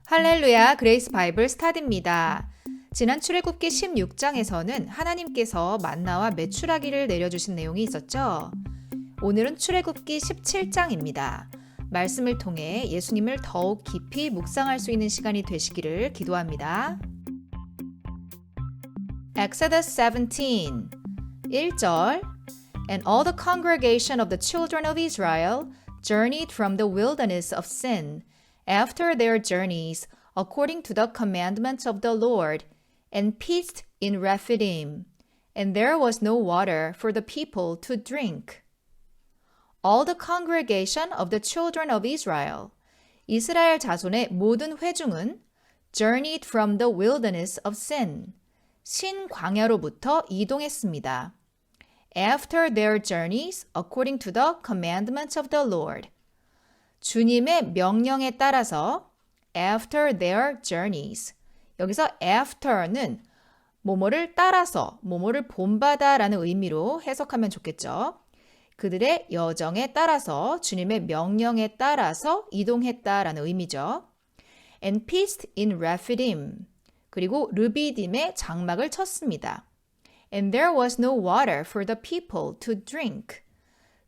할렐루야, 그레이스 바이블 스타디입니다. 지난 출애굽기 16장에서는 하나님께서 만나와 메추라기를 내려주신 내용이 있었죠. 오늘은 출애굽기 17장입니다. 말씀을 통해 예수님을 더욱 깊이 묵상할 수 있는 시간이 되시기를 기도합니다. Exodus 17 1절 And all the congregation of the children of Israel journeyed from the wilderness of sin after their journeys according to the commandments of the Lord and pitched in Rephidim, and there was no water for the people to drink. All the congregation of the children of Israel, 이스라엘 자손의 모든 회중은 journeyed from the wilderness of sin, 신광야로부터 이동했습니다. After their journeys, according to the commandments of the Lord. 주님의 명령에 따라서 after their journeys. 여기서 after는 뭐뭐를 따라서, 뭐뭐를 본받아라는 의미로 해석하면 좋겠죠. 그들의 여정에 따라서, 주님의 명령에 따라서 이동했다라는 의미죠. And pitched in Rephidim. 그리고 르비딤에 장막을 쳤습니다. And there was no water for the people to drink.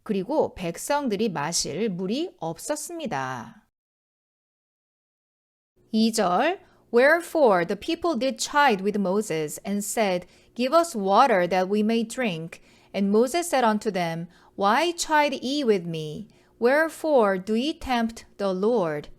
그리고 백성들이 마실 물이 없었습니다. 2절 Wherefore the people did chide with Moses and said, Give us water that we may drink. And Moses said unto them, Why chide ye with me? Wherefore do ye tempt the Lord?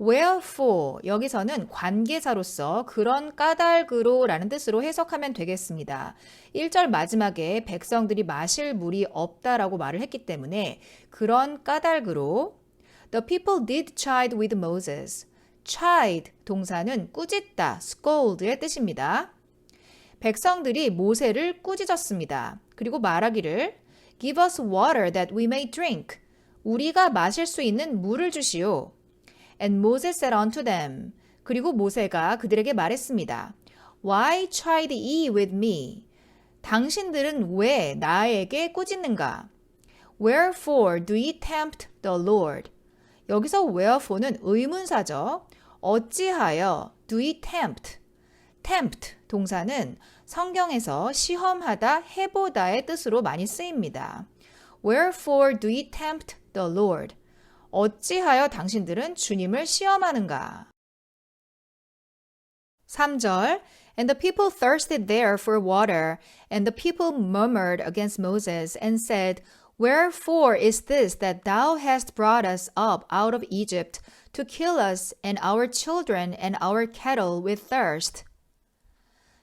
Wherefore 여기서는 관계사로서 그런 까닭으로 라는 뜻으로 해석하면 되겠습니다. 1절 마지막에 백성들이 마실 물이 없다라고 말을 했기 때문에 그런 까닭으로 The people did chide with Moses. chide 동사는 꾸짖다, scold의 뜻입니다. 백성들이 모세를 꾸짖었습니다. 그리고 말하기를 Give us water that we may drink. 우리가 마실 수 있는 물을 주시오. And Moses said unto them. 그리고 모세가 그들에게 말했습니다. Why chide ye with me? 당신들은 왜 나에게 꾸짖는가? Wherefore do ye tempt the Lord? 여기서 wherefore는 의문사죠. 어찌하여 do ye tempt? tempt 동사는 성경에서 시험하다, 해보다의 뜻으로 많이 쓰입니다. Wherefore do ye tempt the Lord? 어찌하여 당신들은 주님을 시험하는가? 3절 And the people thirsted there for water, and the people murmured against Moses and said, Wherefore is this that thou hast brought us up out of Egypt to kill us and our children and our cattle with thirst?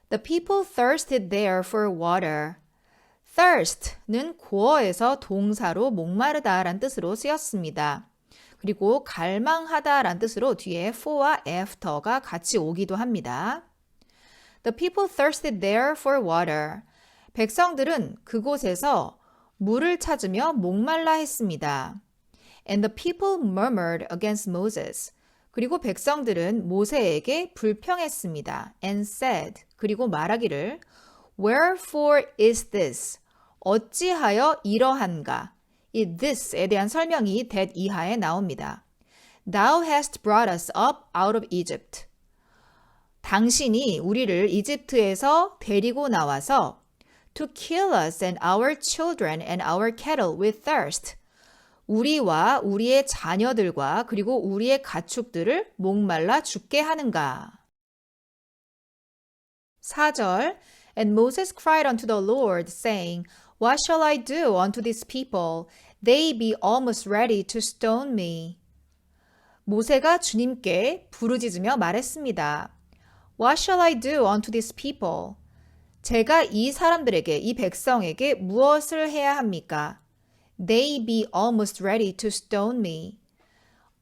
The people thirsted there for water. thirst는 고어에서 동사로 목마르다란 뜻으로 쓰였습니다. 그리고 갈망하다란 뜻으로 뒤에 for와 after가 같이 오기도 합니다. The people thirsted there for water. 백성들은 그곳에서 물을 찾으며 목말라 했습니다. And the people murmured against Moses. 그리고 백성들은 모세에게 불평했습니다. And said. 그리고 말하기를 Wherefore is this? 어찌하여 이러한가? 이 this에 대한 설명이 that 이하에 나옵니다. Thou hast brought us up out of Egypt. 당신이 우리를 이집트에서 데리고 나와서 to kill us and our children and our cattle with thirst. 우리와 우리의 자녀들과 그리고 우리의 가축들을 목말라 죽게 하는가. 4절 And Moses cried unto the Lord, saying, What shall I do unto this people? They be almost ready to stone me. 모세가 주님께 부르짖으며 말했습니다. What shall I do unto this people? 제가 이 사람들에게, 이 백성에게 무엇을 해야 합니까? They be almost ready to stone me.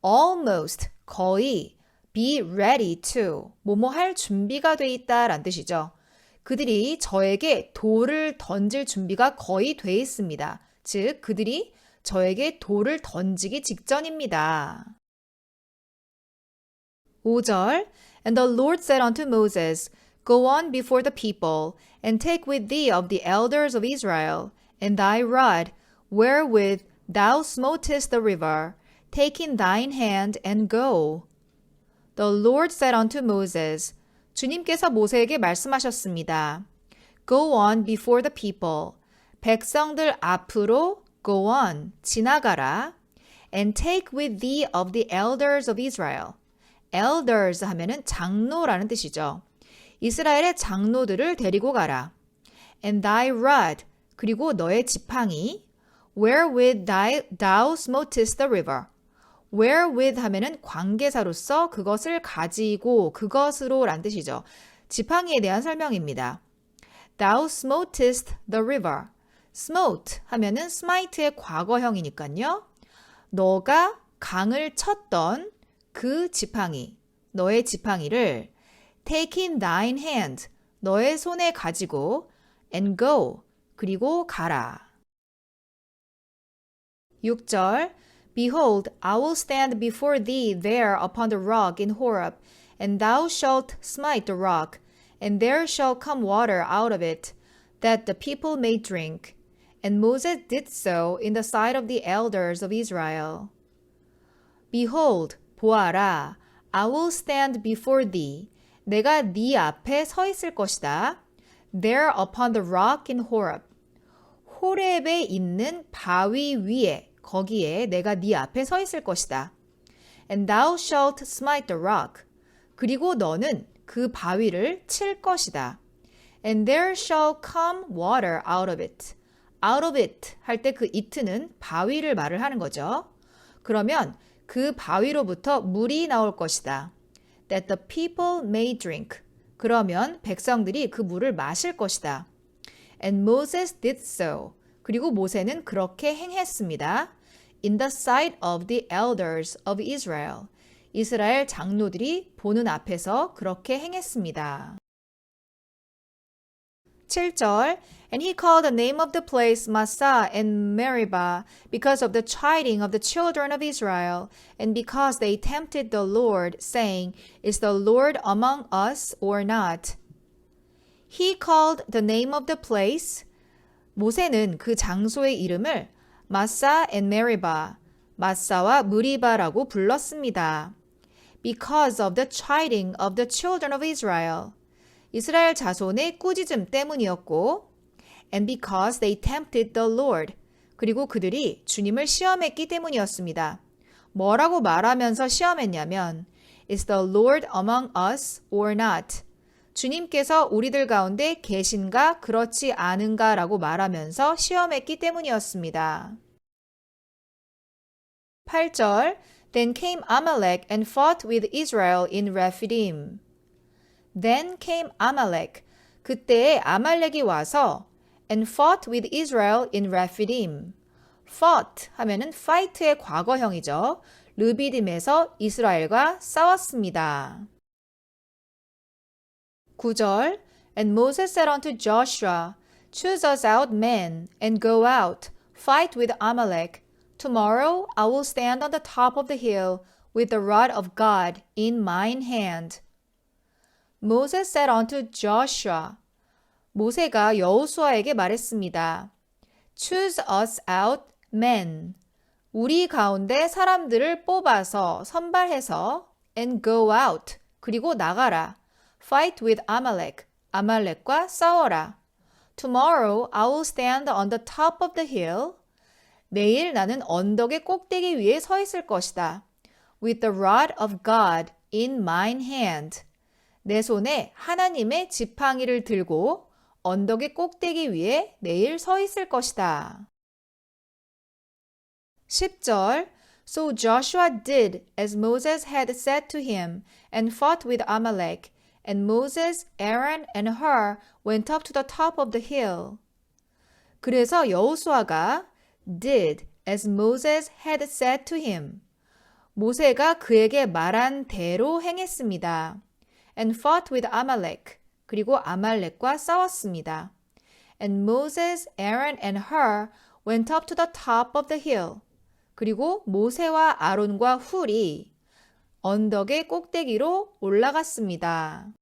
Almost, 거의, be ready to, 뭐뭐 할 준비가 돼 있다란 뜻이죠. 그들이 저에게 돌을 던질 준비가 거의 돼 있습니다. 즉, 그들이 저에게 돌을 던지기 직전입니다. 5절 And the Lord said unto Moses, Go on before the people, and take with thee of the elders of Israel, and thy rod, wherewith thou smotest the river, take in thine hand and go. The Lord said unto Moses, 주님께서 모세에게 말씀하셨습니다. Go on before the people. 백성들 앞으로 go on, 지나가라. And take with thee of the elders of Israel. elders 하면은 장로라는 뜻이죠. 이스라엘의 장로들을 데리고 가라. And thy rod, 그리고 너의 지팡이. Wherewith thou smotest the river. Wherewith 하면은 관계사로서 그것을 가지고 그것으로 란 뜻이죠. 지팡이에 대한 설명입니다. Thou smotest the river. smote 하면은 smite의 과거형이니까요. 너가 강을 쳤던 그 지팡이, 너의 지팡이를 take in thine hand, 너의 손에 가지고 and go, 그리고 가라. 6절 Behold, I will stand before thee there upon the rock in Horeb, and thou shalt smite the rock, and there shall come water out of it, that the people may drink. And Moses did so in the sight of the elders of Israel. Behold, 보아라, I will stand before thee. 내가 네 앞에 서 있을 것이다. There upon the rock in Horeb. 호렙에 있는 바위 위에, 거기에 내가 네 앞에 서 있을 것이다. And thou shalt smite the rock. 그리고 너는 그 바위를 칠 것이다. And there shall come water out of it. out of it 할 때 그 it는 바위를 말을 하는 거죠. 그러면 그 바위로부터 물이 나올 것이다. That the people may drink. 그러면 백성들이 그 물을 마실 것이다. And Moses did so. 그리고 모세는 그렇게 행했습니다. In the sight of the elders of Israel. 이스라엘 장로들이 보는 앞에서 그렇게 행했습니다. 7절 And he called the name of the place Massah and Meribah because of the chiding of the children of Israel and because they tempted the Lord, saying, Is the Lord among us or not? He called the name of the place. 모세는 그 장소의 이름을 Massah and Meribah, 마사와 무리바라고 불렀습니다. Because of the chiding of the children of Israel. 이스라엘 자손의 꾸짖음 때문이었고 and because they tempted the Lord. 그리고 그들이 주님을 시험했기 때문이었습니다. 뭐라고 말하면서 시험했냐면 Is the Lord among us or not? 주님께서 우리들 가운데 계신가 그렇지 않은가 라고 말하면서 시험했기 때문이었습니다. 8절 Then came Amalek and fought with Israel in Rephidim. Then came Amalek. 그때에 아말렉이 와서 and fought with Israel in Rephidim. fought 하면은 fight의 과거형이죠. 르비딤에서 이스라엘과 싸웠습니다. 9절 And Moses said unto Joshua, Choose us out men, and go out, fight with Amalek. Tomorrow I will stand on the top of the hill with the rod of God in mine hand. Moses said unto Joshua, 모세가 여호수아에게 말했습니다. Choose us out men. 우리 가운데 사람들을 뽑아서 선발해서 and go out. 그리고 나가라. Fight with Amalek. 아말렉과 싸워라. Tomorrow I will stand on the top of the hill. 내일 나는 언덕의 꼭대기 위에 서 있을 것이다. With the rod of God in mine hand. 내 손에 하나님의 지팡이를 들고 언덕의 꼭대기 위에 내일 서 있을 것이다. 10절 So Joshua did as Moses had said to him and fought with Amalek. And Moses, Aaron, and Hur went up to the top of the hill. 그래서 여호수아가 did as Moses had said to him. 모세가 그에게 말한 대로 행했습니다. And fought with Amalek. 그리고 아말렉과 싸웠습니다. And Moses, Aaron, and Hur went up to the top of the hill. 그리고 모세와 아론과 훌이 언덕의 꼭대기로 올라갔습니다.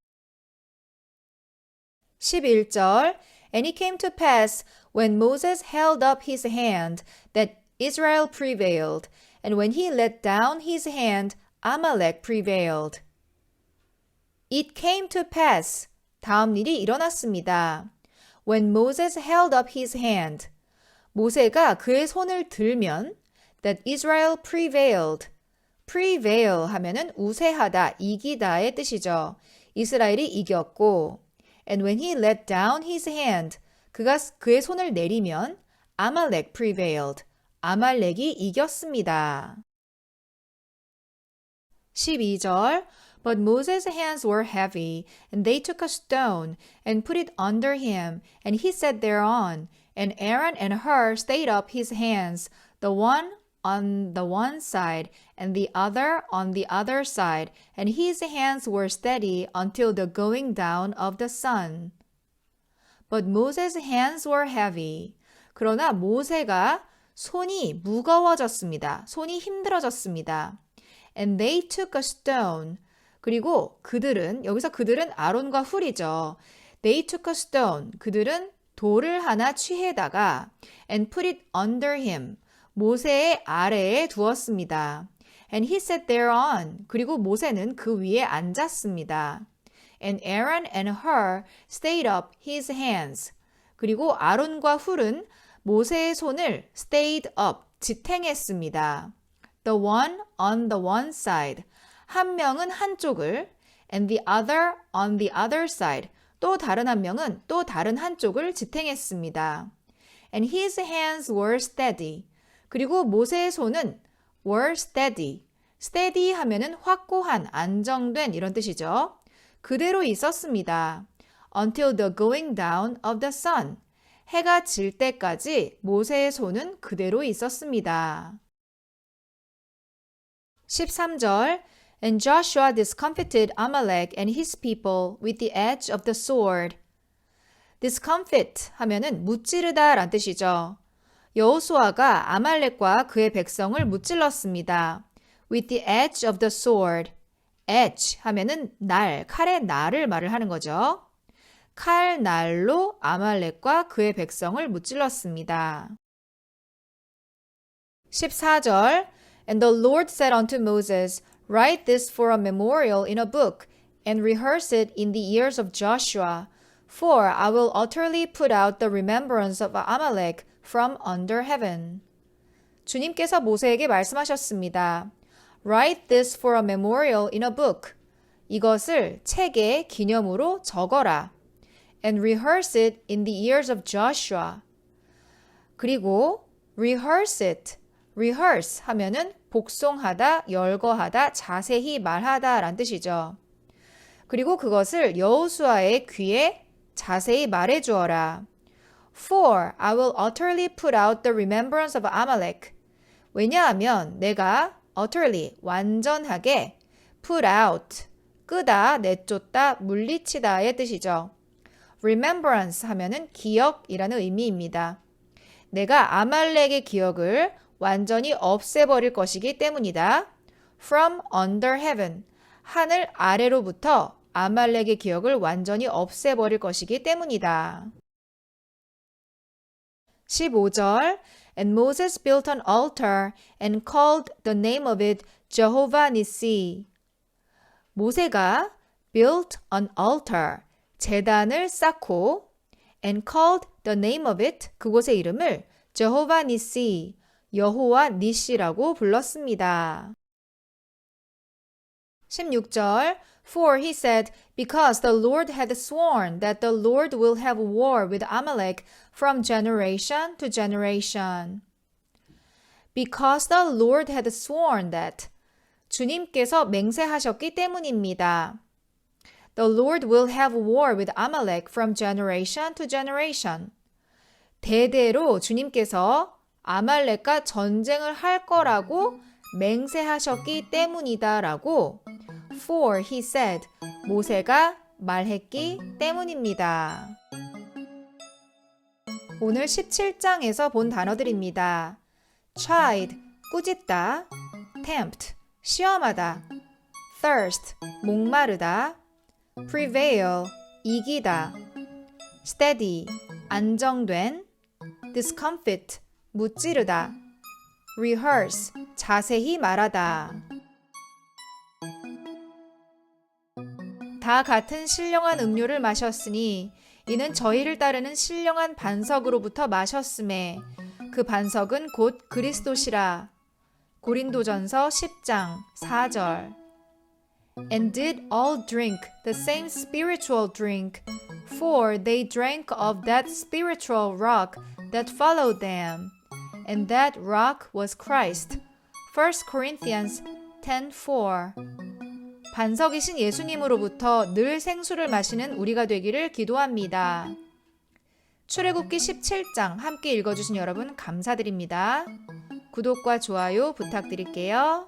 11절 And it came to pass when Moses held up his hand that Israel prevailed, and when he let down his hand, Amalek prevailed. It came to pass. 다음 일이 일어났습니다. When Moses held up his hand. 모세가 그의 손을 들면 that Israel prevailed. prevail 하면은 우세하다, 이기다의 뜻이죠. 이스라엘이 이겼고 and when he let down his hand. 그가 그의 손을 내리면 Amalek prevailed. 아말렉이 이겼습니다. 12절 But Moses' hands were heavy, and they took a stone and put it under him, and he sat thereon. And Aaron and Hur stayed up his hands, the one on the one side, and the other on the other side, and his hands were steady until the going down of the sun. But Moses' hands were heavy. 그러나 모세가 손이 무거워졌습니다. 손이 힘들어졌습니다. And they took a stone. 그리고 여기서 그들은 아론과 훌이죠. They took a stone. 그들은 돌을 하나 취해다가 and put it under him. 모세의 아래에 두었습니다. And he sat thereon. 그리고 모세는 그 위에 앉았습니다. And Aaron and Hur stayed up his hands. 그리고 아론과 훌은 모세의 손을 stayed up, 지탱했습니다. The one on the one side. 한 명은 한쪽을 and the other on the other side. 또 다른 한 명은 또 다른 한쪽을 지탱했습니다. And his hands were steady. 그리고 모세의 손은 were steady. steady 하면은 확고한, 안정된 이런 뜻이죠. 그대로 있었습니다. Until the going down of the sun. 해가 질 때까지 모세의 손은 그대로 있었습니다. 13절 And Joshua discomfited Amalek and his people with the edge of the sword. discomfit 하면은 무찌르다 란 뜻이죠. 여호수아가 아말렉과 그의 백성을 무찔렀습니다. with the edge of the sword. edge 하면은 날, 칼의 날을 말을 하는 거죠. 칼 날로 아말렉과 그의 백성을 무찔렀습니다. 14절 And the Lord said unto Moses, Write this for a memorial in a book, and rehearse it in the ears of Joshua, for I will utterly put out the remembrance of Amalek from under heaven. 주님께서 모세에게 말씀하셨습니다. Write this for a memorial in a book. 이것을 책에 기념으로 적어라. And rehearse it in the ears of Joshua. 그리고 rehearse it. rehearse 하면은 복송하다, 열거하다, 자세히 말하다 란 뜻이죠. 그리고 그것을 여호수아의 귀에 자세히 말해 주어라. For I will utterly put out the remembrance of Amalek. 왜냐하면 내가 utterly, 완전하게 put out, 끄다, 내쫓다, 물리치다의 뜻이죠. remembrance 하면은 기억이라는 의미입니다. 내가 아말렉의 기억을 완전히 없애버릴 것이기 때문이다. From under heaven. 하늘 아래로부터 아말렉의 기억을 완전히 없애버릴 것이기 때문이다. 15절 And Moses built an altar and called the name of it Jehovah Nissi. 모세가 built an altar, 제단을 쌓고 and called the name of it, 그곳의 이름을 Jehovah Nissi, 여호와 니시라고 불렀습니다. 16절 For he said, Because the Lord had sworn that the Lord will have war with Amalek from generation to generation. Because the Lord had sworn that. 주님께서 맹세하셨기 때문입니다. The Lord will have war with Amalek from generation to generation. 대대로 주님께서 아말렉과 전쟁을 할 거라고 맹세하셨기 때문이다라고 For he said, 모세가 말했기 때문입니다. 오늘 17장에서 본 단어들입니다. chide, 꾸짖다, tempt, 시험하다, thirst, 목마르다, prevail, 이기다, steady, 안정된, discomfit, 무찌르다, rehearse, 자세히 말하다. 다 같은 신령한 음료를 마셨으니 이는 저희를 따르는 신령한 반석으로부터 마셨음에 그 반석은 곧 그리스도시라. 고린도전서 10장 4절. And did all drink the same spiritual drink, for they drank of that spiritual rock that followed them, and that rock was Christ. 1 Corinthians 10:4. 반석이신 예수님으로부터 늘 생수를 마시는 우리가 되기를 기도합니다. 출애굽기 17장 함께 읽어주신 여러분 감사드립니다. 구독과 좋아요 부탁드릴게요.